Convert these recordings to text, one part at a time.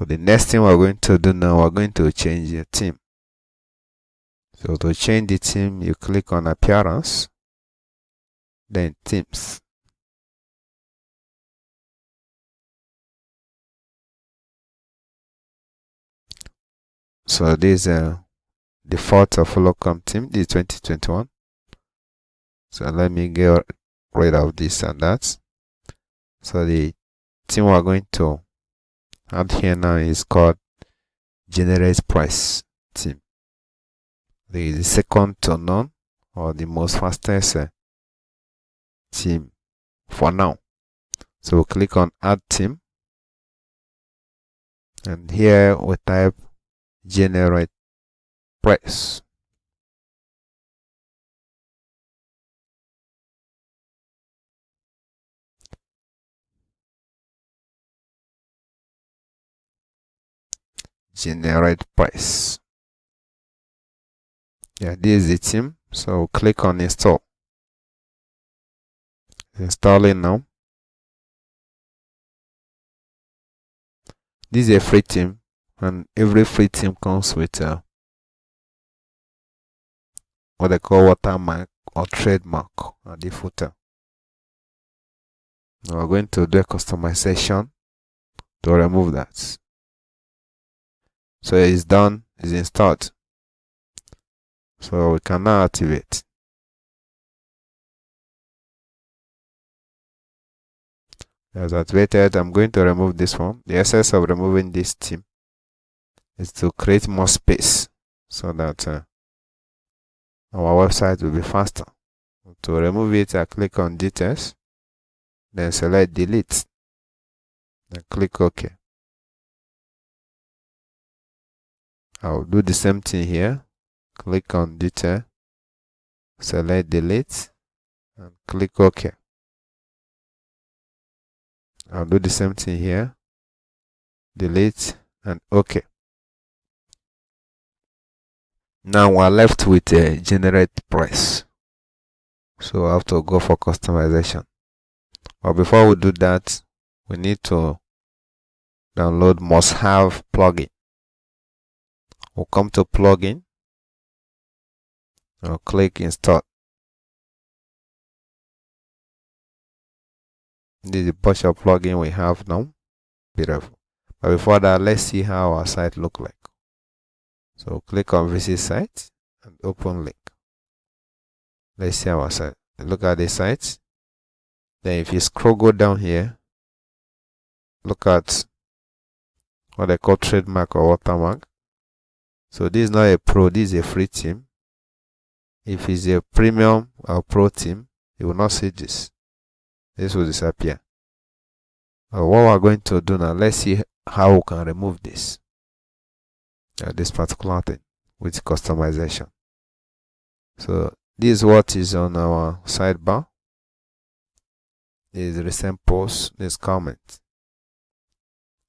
So the next thing we're going to do now, we're going to change the theme. So to change the theme, you click on Appearance, then Themes. So this is default of welcome theme. This is 2021. So let me get rid of this and that. So the theme we're going to add here now is called GeneratePress theme. The second to none, or the most fastest theme for now. So we'll click on Add Theme, and here we type GeneratePress. GeneratePress. Yeah, this is the theme. So click on Install. It's installing now. This is a free theme, and every free theme comes with what they call watermark or trademark at the footer. Now we're going to do a customization to remove that. So it's done, it's installed. So we can now activate. As activated, I'm going to remove this one. The essence of removing this theme is to create more space so that our website will be faster. To remove it, I click on Details, then select Delete, then click OK. I'll do the same thing here. Click on Detail, select Delete, and click OK. I'll do the same thing here. Delete and OK. Now we're left with GeneratePress. So I have to go for customization. But before we do that, we need to download must-have plugin. We'll come to Plugin. I'll click Install. This is a bunch of plugin we have now. Beautiful. But before that, let's see how our site look like. So click on Visit Site and open link. Let's see our site. Look at the site. Then if you go down here, look at what they call trademark or watermark. So this is not a pro, this is a free theme. If it's a premium or pro theme, you will not see this. This will disappear. What we're going to do now, let's see how we can remove this. This particular thing with customization. So this is what is on our sidebar. This is recent post, this comment.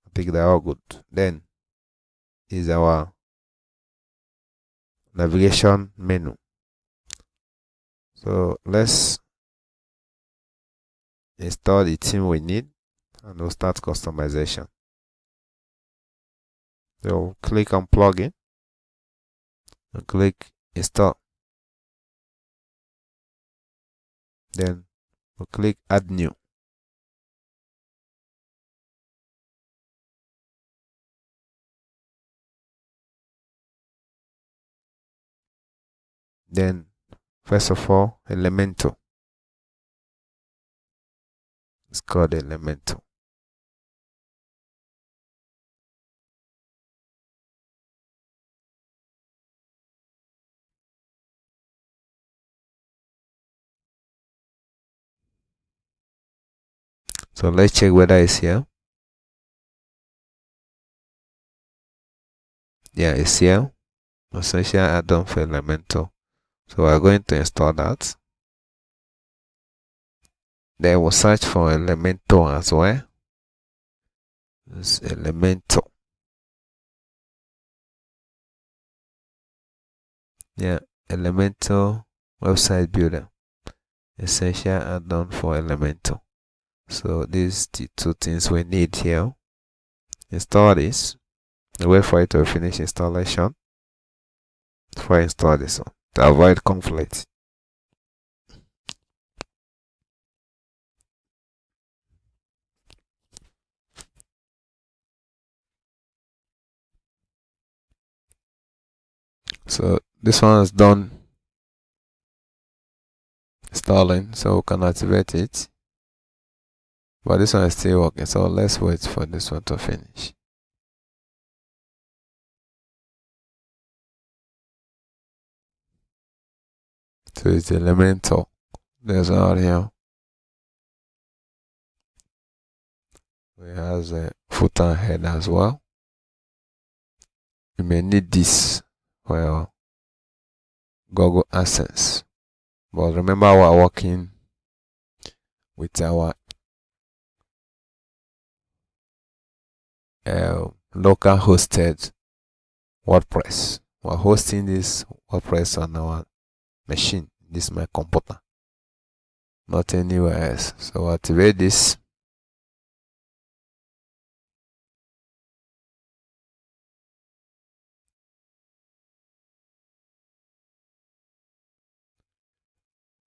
I think they're all good. Then is our navigation menu. So let's install the theme we need and we'll start customization. So click on Plugin and click Install. Then we'll click Add New. Then first of all, Elementor. It's called Elementor. So let's check whether it's here. Yeah, it's here. Essential add-on for Elementor. So we're going to install that. Then we'll search for Elementor as well. It's Elementor. Yeah, Elementor website builder. Essential add-on for Elementor. So these are the two things we need here. Install this. Wait for it to finish installation before I install this one to avoid conflict. So this one is done installing, so we can activate it. But this one is still working, so let's wait for this one to finish. So it's the Elementor. There's out here. It has a footer and head as well. You may need this for your Google AdSense. But remember, we're working with our local hosted WordPress. We're hosting this WordPress on our machine. This is my computer, not anywhere else. So we'll activate this.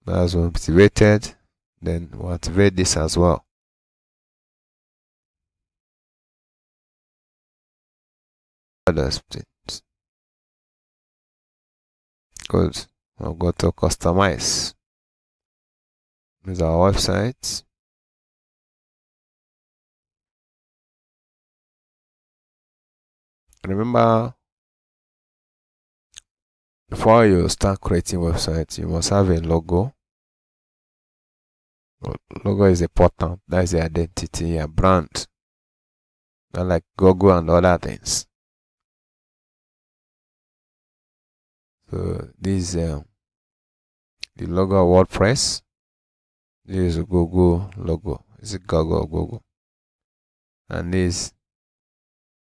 That's activated. Then we'll activate this as well. Other things. Good. I'll go to customize. This is our website. Remember, before you start creating websites, you must have a logo. Logo is important. That's the identity and brand. Not like Google and other things. So this is the logo of WordPress. This is a Google logo. It's a Google. And this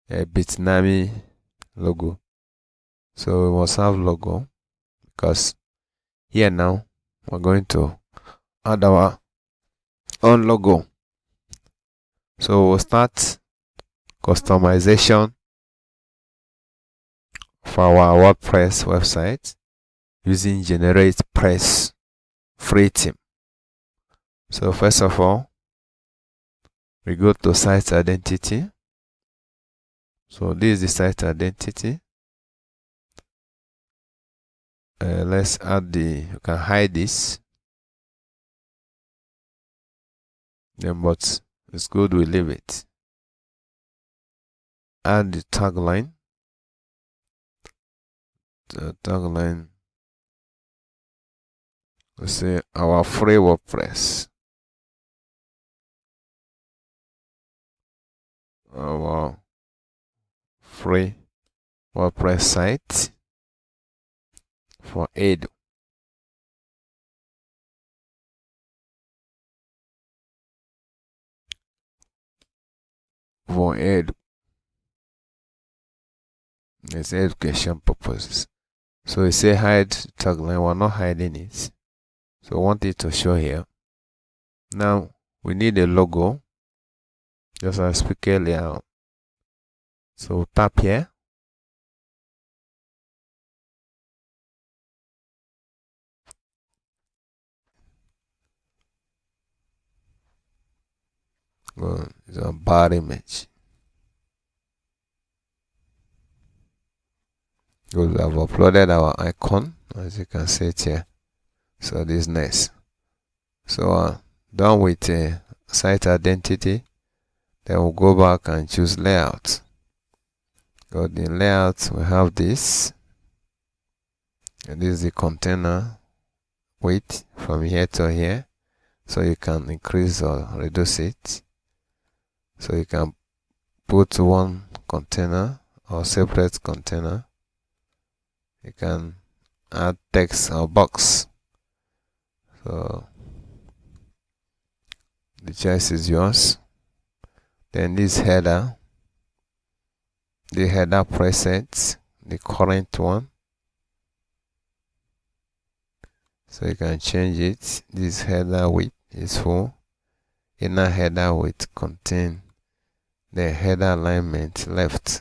a Bitnami logo. So we must have logo, because here now we're going to add our own logo. So we'll start customization for our WordPress website using GeneratePress free theme. So first of all, we go to site identity. So this is the site identity. Let's add you can hide this. Then, but it's good we leave it. Add the tagline. The tagline, let's say our free WordPress. Our free WordPress site for Edu. For Edu. It's education purposes. So you say hide tagline, we're not hiding it. So I want it to show here. Now we need a logo, just as I speak earlier. So tap here. It's a bar image. We have uploaded our icon, as you can see it here. So this is nice. So done with site identity. Then we'll go back and choose layout. So in layout we have this. And this is the container width from here to here. So you can increase or reduce it. So you can put one container or separate container. You can add text or box. So the choice is yours. Then this header, the header preset, the current one. So you can change it. This header width is full. Inner header width contain the header alignment left.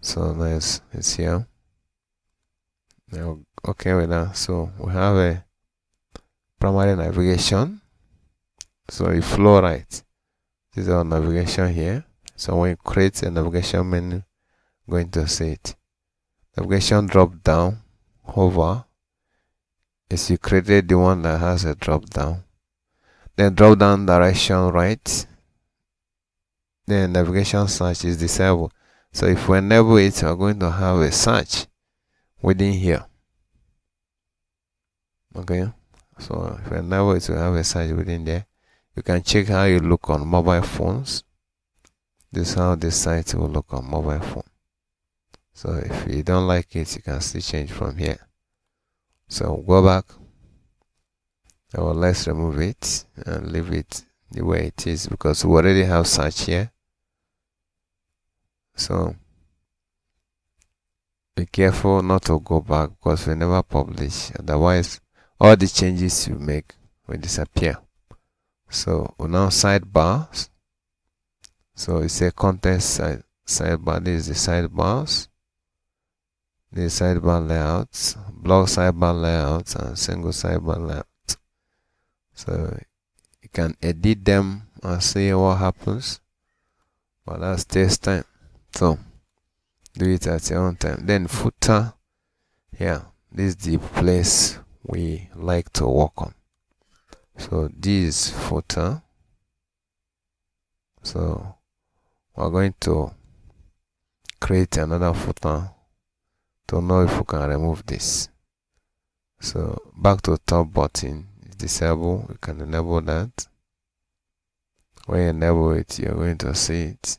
So nice, it's here. Now, okay with that. So we have a primary navigation. So you flow right. This is our navigation here. So when you create a navigation menu, going to see it. Navigation drop down, hover. Is you created the one that has a drop down. Then drop down direction right. Then navigation search is disabled. So if we enable it, we're going to have a search within here. Okay. So if we enable it, we have a search within there. You can check how you look on mobile phones. This is how this site will look on mobile phone. So if you don't like it, you can still change from here. So go back. Well, let's remove it and leave it the way it is because we already have search here. So be careful not to go back because we never publish. Otherwise, all the changes you make will disappear. So we now sidebars. So it's a content sidebar. This is the sidebars. The sidebar layouts, block sidebar layouts, and single sidebar layouts. So you can edit them and see what happens, but that takes time. So do it at your own time. Then footer, yeah, this is the place we like to work on. So this footer. So we're going to create another footer to know if we can remove this. So back to top button is disabled. We can enable that. When you enable it, you're going to see it.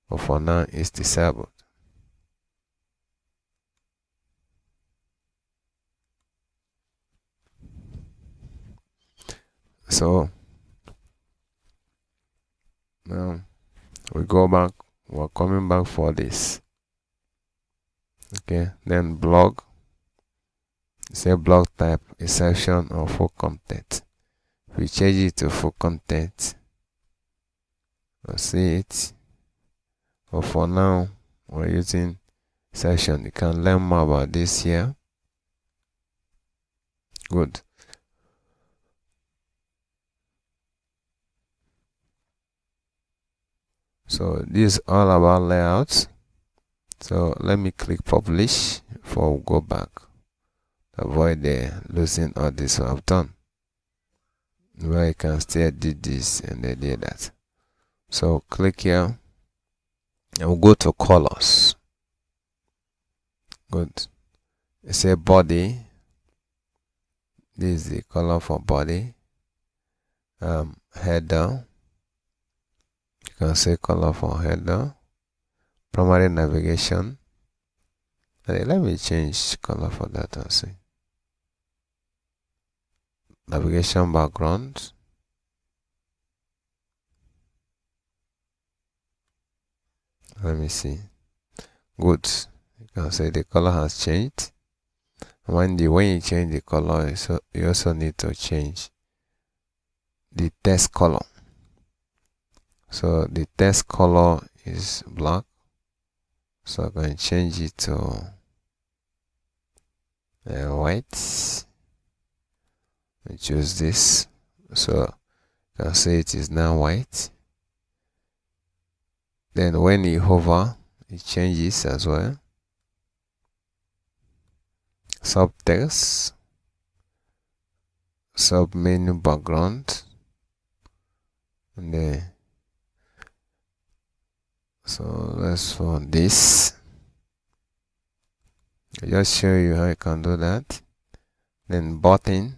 But for now, it's disabled. So now we go back. We're coming back for this. Okay, then blog. Say blog type is section or full content. If we change it to full content, we'll see it. But for now, we're using section. You can learn more about this here. Good. So this is all about layouts. So let me click publish before we go back. Avoid losing all this I've done. Where you can still edit this and edit that. So click here and we'll go to colors. Good. It say body. This is the color for body. Header. You can say color for header. Primary navigation. And let me change color for that and see. Navigation background. Let me see. Good. You can say the color has changed. When you change the color, you also need to change the text color. So the text color is black. So I'm going to change it to white. I choose this. So you can see it is now white. Then when you hover, it changes as well. Subtext, sub menu background, and then so let's for this. I just show you how you can do that. Then button,